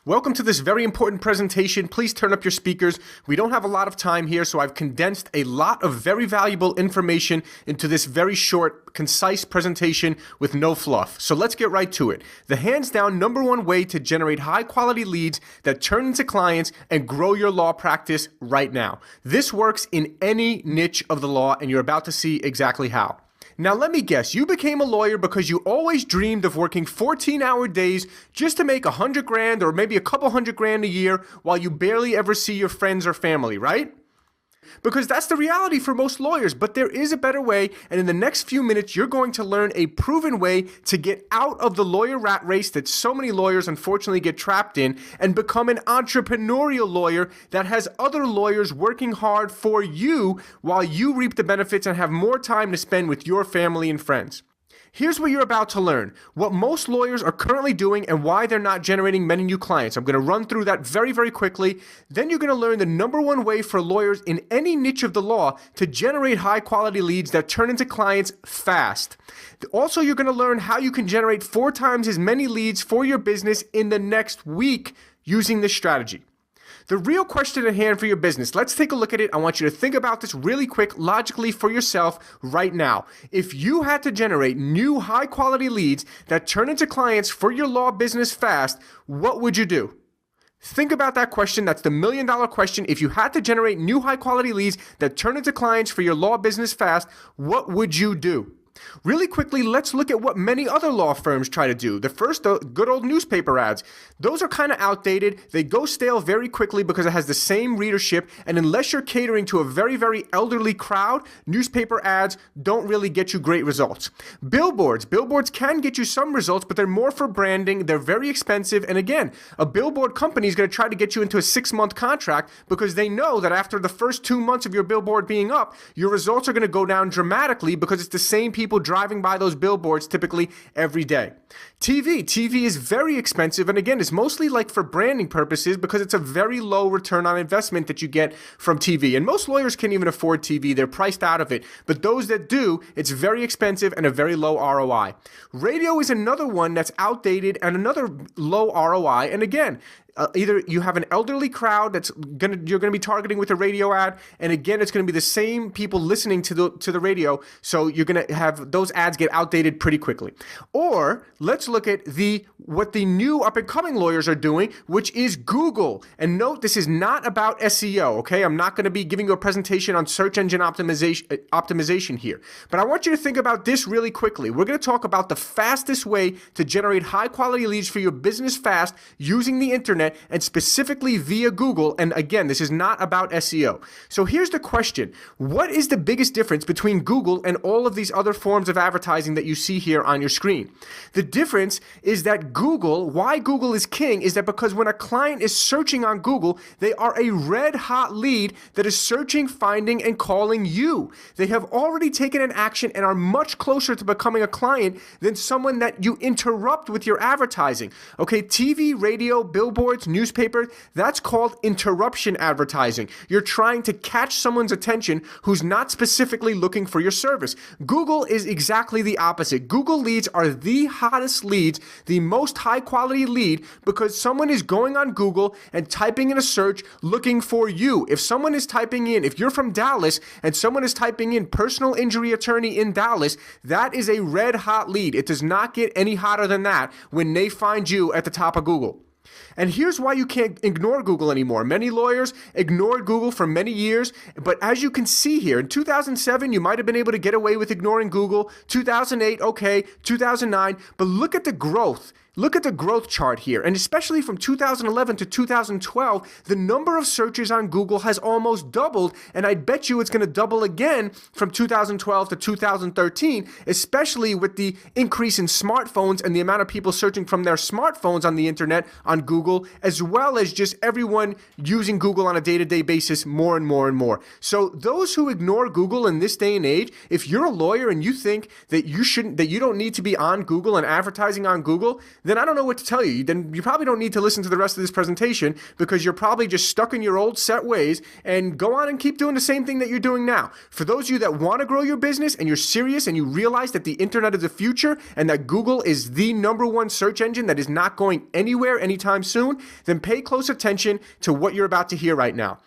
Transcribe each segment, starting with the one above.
Welcome to this very important presentation. Please turn up your speakers. We don't have a lot of time here, so I've condensed a lot of very valuable information into this very short, concise presentation with no fluff. So let's get right to it. The hands down number one way to generate high quality leads that turn into clients and grow your law practice right now. This works in any niche of the law, and you're about to see exactly how. Now let me guess, you became a lawyer because you always dreamed of working 14-hour days just to make $100,000 or maybe a couple $100,000 a year while you barely ever see your friends or family, right? Because that's the reality for most lawyers, but there is a better way, and in the next few minutes, you're going to learn a proven way to get out of the lawyer rat race that so many lawyers unfortunately get trapped in and become an entrepreneurial lawyer that has other lawyers working hard for you while you reap the benefits and have more time to spend with your family and friends. Here's what you're about to learn, what most lawyers are currently doing and why they're not generating many new clients. I'm going to run through that very, very quickly. Then you're going to learn the number one way for lawyers in any niche of the law to generate high quality leads that turn into clients fast. Also, you're going to learn how you can generate 4 times as many leads for your business in the next week using this strategy. The real question at hand for your business, let's take a look at it. I want you to think about this really quick, logically for yourself right now. If you had to generate new high quality leads that turn into clients for your law business fast, what would you do? Think about that question. That's the million-dollar question. If you had to generate new high quality leads that turn into clients for your law business fast, what would you do? Really quickly, let's look at what many other law firms try to do. The first, the good old newspaper ads. Those are kind of outdated. They go stale very quickly because it has the same readership, and unless you're catering to a very, very elderly crowd, newspaper ads don't really get you great results. Billboards. Billboards can get you some results, but they're more for branding. They're very expensive, and again, a billboard company is going to try to get you into a 6-month contract because they know that after the first 2 months of your billboard being up, your results are going to go down dramatically because it's the same people driving by those billboards typically every day. TV is very expensive, and again, it's mostly like for branding purposes because it's a very low return on investment that you get from TV. And most lawyers can't even afford TV. They're priced out of it. But those that do, it's very expensive and a very low ROI. Radio is another one that's outdated and another low ROI. And again, either you have an elderly crowd you're gonna be targeting with a radio ad, and again, it's gonna be the same people listening to the radio, so you're gonna have those ads get outdated pretty quickly. Or let's look at what the new up-and-coming lawyers are doing, which is Google. And note, this is not about SEO, okay? I'm not gonna be giving you a presentation on search engine optimization here, but I want you to think about this really quickly. We're gonna talk about the fastest way to generate high-quality leads for your business fast using the internet, and specifically via Google. And again, this is not about SEO. So here's the question. What is the biggest difference between Google and all of these other forms of advertising that you see here on your screen? The difference is that why Google is king is that because when a client is searching on Google, they are a red hot lead that is searching, finding, and calling you. They have already taken an action and are much closer to becoming a client than someone that you interrupt with your advertising. Okay, TV, radio, billboards, newspaper, that's called interruption advertising. You're trying to catch someone's attention who's not specifically looking for your service. Google is exactly the opposite. Google leads are the hottest leads, the most high quality lead, because someone is going on Google and typing in a search looking for you. If you're from Dallas and someone is typing in personal injury attorney in Dallas, that is a red hot lead. It does not get any hotter than that when they find you at the top of Google. And here's why you can't ignore Google anymore. Many lawyers ignored Google for many years, but as you can see here, in 2007, you might have been able to get away with ignoring Google. 2008, okay, 2009, but look at the growth. Look at the growth chart here, and especially from 2011 to 2012, the number of searches on Google has almost doubled, and I bet you it's going to double again from 2012 to 2013, especially with the increase in smartphones and the amount of people searching from their smartphones on the internet on Google, as well as just everyone using Google on a day-to-day basis more and more and more. So those who ignore Google in this day and age, if you're a lawyer and you think that you don't need to be on Google and advertising on Google, then I don't know what to tell you. Then you probably don't need to listen to the rest of this presentation, because you're probably just stuck in your old set ways, and go on and keep doing the same thing that you're doing now. For those of you that want to grow your business and you're serious and you realize that the internet is the future and that Google is the #1 search engine that is not going anywhere anytime soon, then pay close attention to what you're about to hear right now.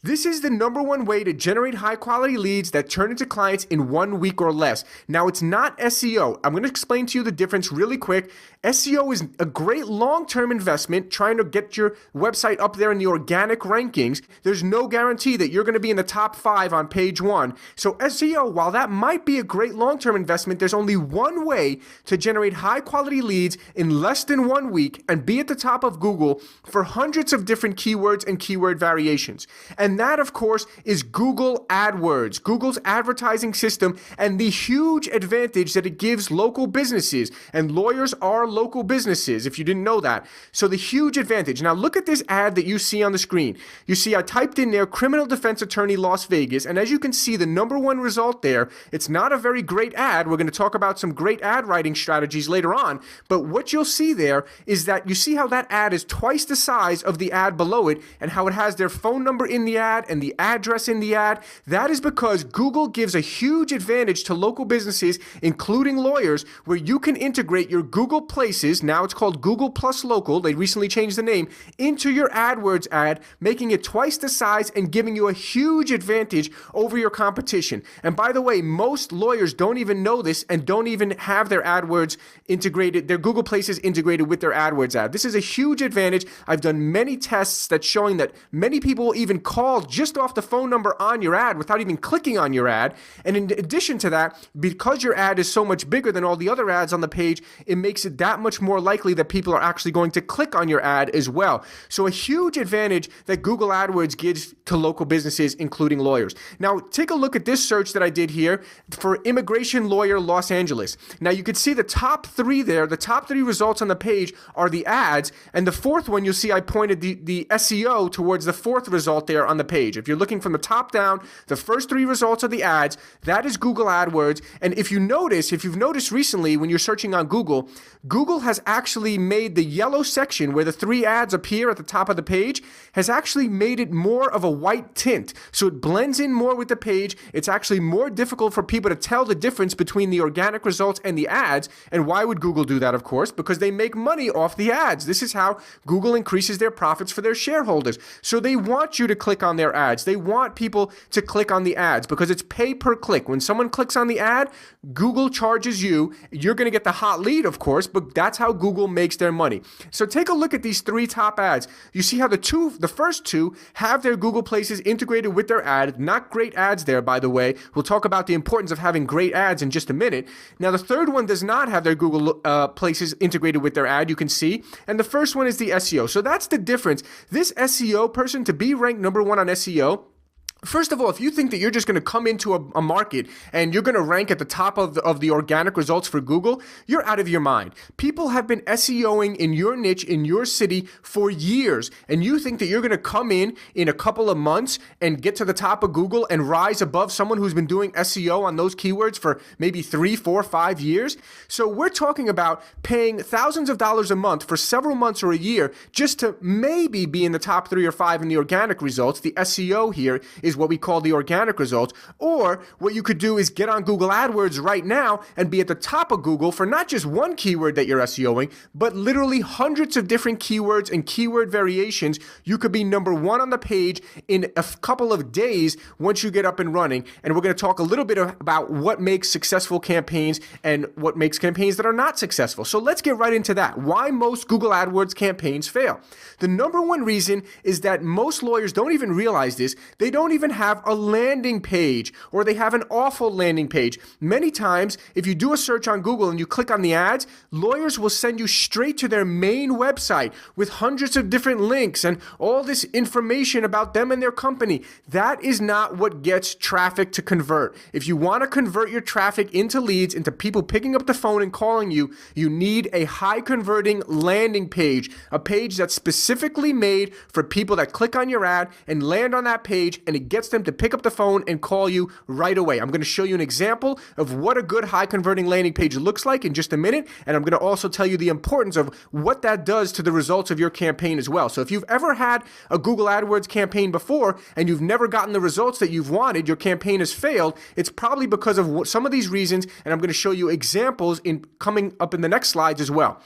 This is the #1 way to generate high-quality leads that turn into clients in 1 week or less. Now, it's not SEO. I'm going to explain to you the difference really quick. SEO is a great long-term investment trying to get your website up there in the organic rankings. There's no guarantee that you're going to be in the top 5 on page 1. So SEO, while that might be a great long-term investment, there's only one way to generate high-quality leads in less than 1 week and be at the top of Google for hundreds of different keywords and keyword variations. And that, of course, is Google Adwords, Google's advertising system, and the huge advantage that it gives local businesses. And lawyers are local businesses, if you didn't know that. So the huge advantage. Now look at this ad that you see on the screen. You see I typed in there, criminal defense attorney, Las Vegas, and as you can see, the #1 result there, it's not a very great ad. We're going to talk about some great ad writing strategies later on, but what you'll see there is that you see how that ad is twice the size of the ad below it, and how it has their phone number in the ad and the address in the ad. That is because Google gives a huge advantage to local businesses, including lawyers, where you can integrate your Google Places, now it's called Google Plus Local, they recently changed the name, into your AdWords ad, making it twice the size and giving you a huge advantage over your competition. And by the way, most lawyers don't even know this and don't even have their AdWords integrated, their Google Places integrated with their AdWords ad. This is a huge advantage. I've done many tests that's showing that many people will even call just off the phone number on your ad without even clicking on your ad. And in addition to that, because your ad is so much bigger than all the other ads on the page, it makes it that much more likely that people are actually going to click on your ad as well. So a huge advantage that Google AdWords gives to local businesses, including lawyers. Now, take a look at this search that I did here for immigration lawyer Los Angeles. Now, you can see the top 3 there. The top 3 results on the page are the ads, and the 4th one, you'll see I pointed the SEO towards the 4th result there on the page. If you're looking from the top down, the first 3 results are the ads. That is Google AdWords. And if you've noticed recently when you're searching on Google, Google has actually made the yellow section where the 3 ads appear at the top of the page, has actually made it more of a white tint. So it blends in more with the page. It's actually more difficult for people to tell the difference between the organic results and the ads. And why would Google do that? Of course, because they make money off the ads. This is how Google increases their profits for their shareholders. So they want you to click on their ads. They want people to click on the ads because it's pay per click. When someone clicks on the ad, Google charges you. You're going to get the hot lead, of course, but that's how Google makes their money. So take a look at these 3 top ads. You see how the first 2 have their Google Places integrated with their ad. Not great ads there, by the way. We'll talk about the importance of having great ads in just a minute. Now, the 3rd one does not have their Google Places integrated with their ad, you can see. And the first one is the SEO. So that's the difference. This SEO person, to be ranked #1 on SEO, first of all, if you think that you're just going to come into a market and you're going to rank at the top of the organic results for Google, you're out of your mind. People have been SEOing in your niche, in your city for years, and you think that you're going to come in a couple of months and get to the top of Google and rise above someone who's been doing SEO on those keywords for maybe 3, 4, 5 years? So we're talking about paying thousands of dollars a month for several months or a year just to maybe be in the top 3 or 5 in the organic results. The SEO here is what we call the organic results. Or what you could do is get on Google AdWords right now and be at the top of Google for not just one keyword that you're SEOing, but literally hundreds of different keywords and keyword variations. You could be #1 on the page in a couple of days once you get up and running. And we're going to talk a little bit about what makes successful campaigns and what makes campaigns that are not successful. So let's get right into that. Why most Google AdWords campaigns fail. The #1 reason is that most lawyers don't even realize this. They don't even have a landing page, or they have an awful landing page. Many times, if you do a search on Google and you click on the ads, lawyers will send you straight to their main website with hundreds of different links and all this information about them and their company. That is not what gets traffic to convert. If you want to convert your traffic into leads, into people picking up the phone and calling you, you need a high converting landing page, a page that's specifically made for people that click on your ad and land on that page, and it gets them to pick up the phone and call you right away. I'm going to show you an example of what a good high converting landing page looks like in just a minute, and I'm going to also tell you the importance of what that does to the results of your campaign as well. So if you've ever had a Google AdWords campaign before and you've never gotten the results that you've wanted, your campaign has failed, it's probably because of some of these reasons, and I'm going to show you examples in coming up in the next slides as well.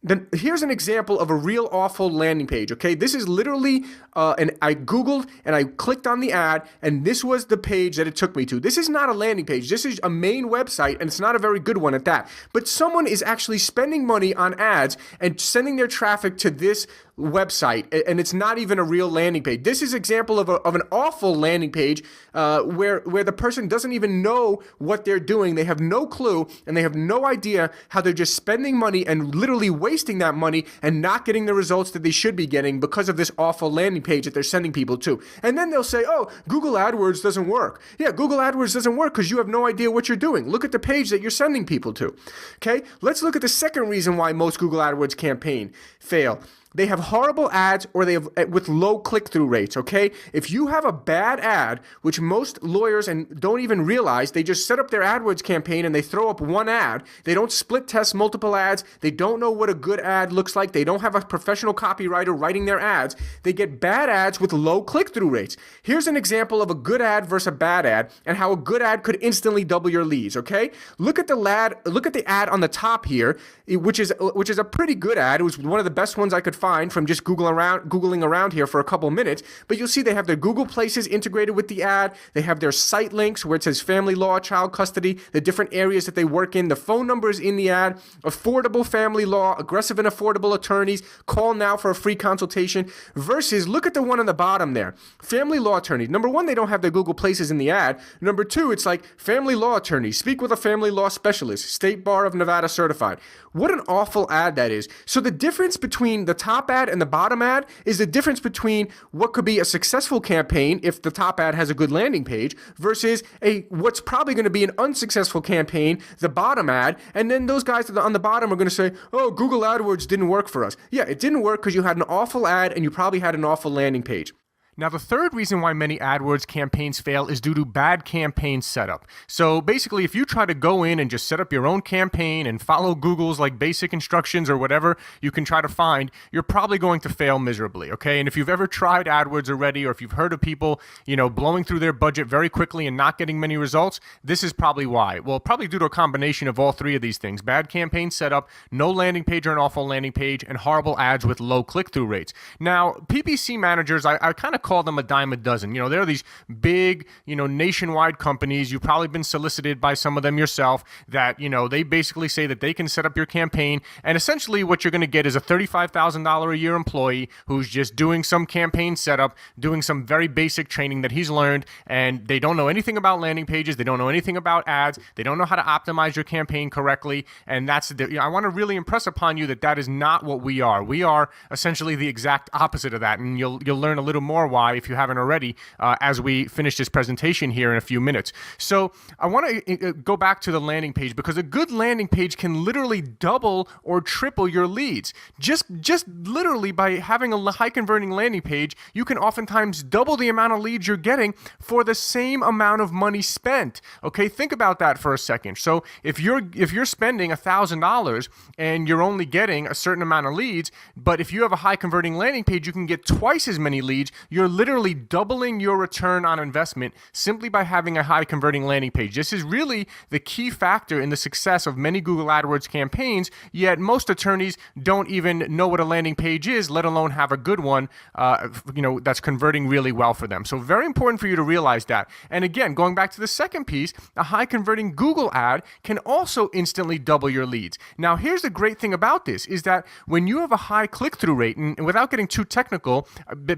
Then here's an example of a real awful landing page, okay? This is literally, and I Googled and I clicked on the ad, and this was the page that it took me to. This is not a landing page. This is a main website, and it's not a very good one at that. But someone is actually spending money on ads and sending their traffic to this website, and it's not even a real landing page. This is an example of an awful landing page where the person doesn't even know what they're doing. They have no clue, and they have no idea how they're just spending money and literally wasting that money and not getting the results that they should be getting because of this awful landing page that they're sending people to. And then they'll say, oh, Google AdWords doesn't work. Yeah, Google AdWords doesn't work because you have no idea what you're doing. Look at the page that you're sending people to. Okay, let's look at the second reason why most Google AdWords campaign fail. They have horrible ads, or they have with low click-through rates, okay? If you have a bad ad, which most lawyers and don't even realize, they just set up their AdWords campaign and they throw up one ad. They don't split test multiple ads. They don't know what a good ad looks like. They don't have a professional copywriter writing their ads. They get bad ads with low click-through rates. Here's an example of a good ad versus a bad ad and how a good ad could instantly double your leads, okay? Look at the ad on the top here, which is a pretty good ad. It was one of the best ones I could find from just Googling around here for a couple minutes. But you'll see they have their Google Places integrated with the ad. They have their site links where it says family law, child custody, the different areas that they work in, the phone numbers in the ad, affordable family law, aggressive and affordable attorneys, call now for a free consultation, versus look at the one on the bottom there, family law attorneys. Number one, they don't have their Google Places in the ad. Number two, it's like family law attorneys, speak with a family law specialist, State Bar of Nevada certified. What an awful ad that is. So the difference between the top ad and the bottom ad is the difference between what could be a successful campaign if the top ad has a good landing page versus what's probably going to be an unsuccessful campaign, the bottom ad, and then those guys on the bottom are going to say, oh, Google AdWords didn't work for us. Yeah, it didn't work because you had an awful ad and you probably had an awful landing page. Now, the third reason why many AdWords campaigns fail is due to bad campaign setup. So basically, if you try to go in and just set up your own campaign and follow Google's like basic instructions or whatever you can try to find, you're probably going to fail miserably, okay? And if you've ever tried AdWords already, or if you've heard of people, blowing through their budget very quickly and not getting many results, this is probably why. Well, probably due to a combination of all three of these things: bad campaign setup, no landing page or an awful landing page, and horrible ads with low click-through rates. Now, PPC managers, I kind of call them a dime a dozen. They're these big, nationwide companies. You've probably been solicited by some of them yourself that, they basically say that they can set up your campaign. And essentially what you're going to get is a $35,000 a year employee who's just doing some campaign setup, doing some very basic training that he's learned, and they don't know anything about landing pages. They don't know anything about ads. They don't know how to optimize your campaign correctly. And I want to really impress upon you that is not what we are. We are essentially the exact opposite of that. And you'll learn a little more why if you haven't already, as we finish this presentation here in a few minutes. So I want to go back to the landing page, because a good landing page can literally double or triple your leads. Just literally by having a high converting landing page, you can oftentimes double the amount of leads you're getting for the same amount of money spent. Okay, think about that for a second. So if you're spending $1,000 and you're only getting a certain amount of leads, but if you have a high converting landing page, you can get twice as many leads. You're literally doubling your return on investment simply by having a high converting landing page. This is really the key factor in the success of many Google AdWords campaigns, yet most attorneys don't even know what a landing page is, let alone have a good one that's converting really well for them. So very important for you to realize that. And again, going back to the second piece, a high converting Google ad can also instantly double your leads. Now, here's the great thing about this is that when you have a high click-through rate, and without getting too technical,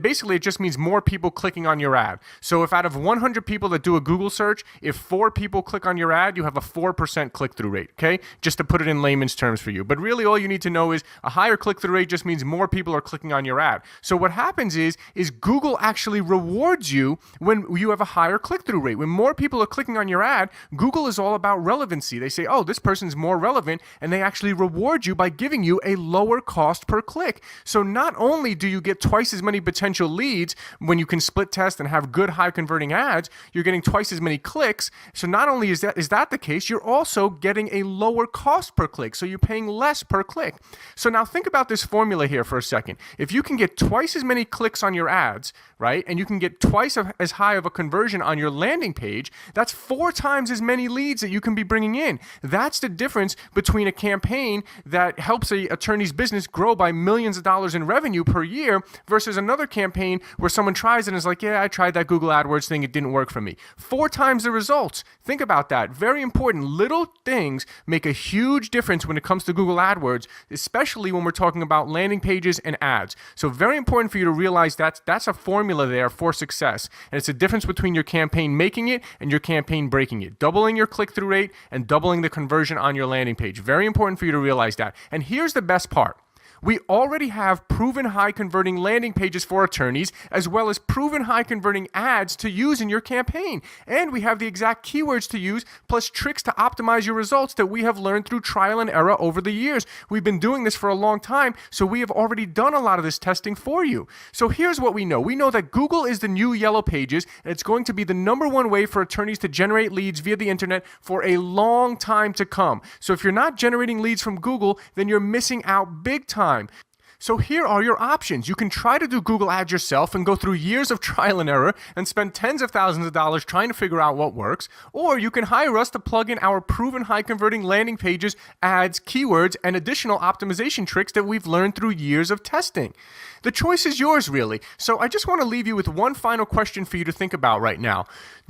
basically it just means more people clicking on your ad. So if out of 100 people that do a Google search, if 4 people click on your ad, you have a 4% click-through rate, okay? Just to put it in layman's terms for you. But really all you need to know is a higher click-through rate just means more people are clicking on your ad. So what happens is Google actually rewards you when you have a higher click-through rate. When more people are clicking on your ad, Google is all about relevancy. They say, oh, this person's more relevant, and they actually reward you by giving you a lower cost per click. So not only do you get twice as many potential leads When you can split test and have good high converting ads, you're getting twice as many clicks. So not only is that the case, you're also getting a lower cost per click. So you're paying less per click. So now think about this formula here for a second. If you can get twice as many clicks on your ads, right, and you can get twice as high of a conversion on your landing page, that's 4 times as many leads that you can be bringing in. That's the difference between a campaign that helps an attorney's business grow by millions of dollars in revenue per year versus another campaign where someone tries it and is like, yeah, I tried that Google AdWords thing, it didn't work for me. 4 times the results. Think about that. Very important. Little things make a huge difference when it comes to Google AdWords, especially when we're talking about landing pages and ads. So very important for you to realize that's a formula there for success. And it's a difference between your campaign making it and your campaign breaking it. Doubling your click-through rate and doubling the conversion on your landing page. Very important for you to realize that. And here's the best part. We already have proven high converting landing pages for attorneys, as well as proven high converting ads to use in your campaign. And we have the exact keywords to use, plus tricks to optimize your results that we have learned through trial and error over the years. We've been doing this for a long time, so we have already done a lot of this testing for you. So here's what we know. We know that Google is the new Yellow Pages, and it's going to be the #1 way for attorneys to generate leads via the internet for a long time to come. So if you're not generating leads from Google, then you're missing out big time. So here are your options. You can try to do Google Ads yourself and go through years of trial and error and spend tens of thousands of dollars trying to figure out what works. Or you can hire us to plug in our proven high converting landing pages, ads, keywords, and additional optimization tricks that we've learned through years of testing. The choice is yours, really. So I just want to leave you with one final question for you to think about right now.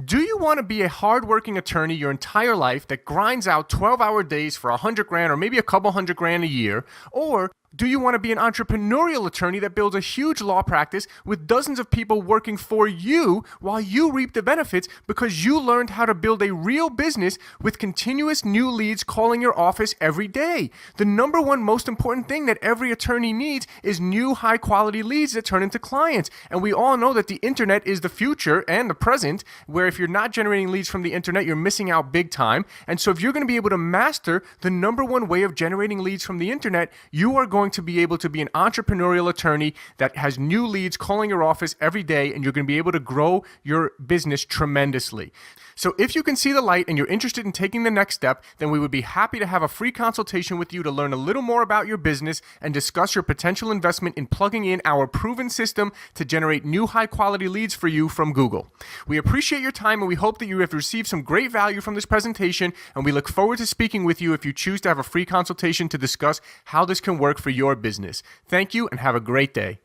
Do you want to be a hardworking attorney your entire life that grinds out 12-hour days for $100,000 or maybe a couple $100,000 a year? Or do you want to be an entrepreneurial attorney that builds a huge law practice with dozens of people working for you while you reap the benefits because you learned how to build a real business with continuous new leads calling your office every day? The #1 most important thing that every attorney needs is new high-quality leads that turn into clients. And we all know that the internet is the future and the present, where if you're not generating leads from the internet, you're missing out big time. And so if you're going to be able to master the #1 way of generating leads from the internet, you are going to be able to be an entrepreneurial attorney that has new leads calling your office every day, and you're going to be able to grow your business tremendously. So if you can see the light and you're interested in taking the next step, then we would be happy to have a free consultation with you to learn a little more about your business and discuss your potential investment in plugging in our proven system to generate new high-quality leads for you from Google. We appreciate your time, and we hope that you have received some great value from this presentation, and we look forward to speaking with you if you choose to have a free consultation to discuss how this can work for your business. Thank you, and have a great day.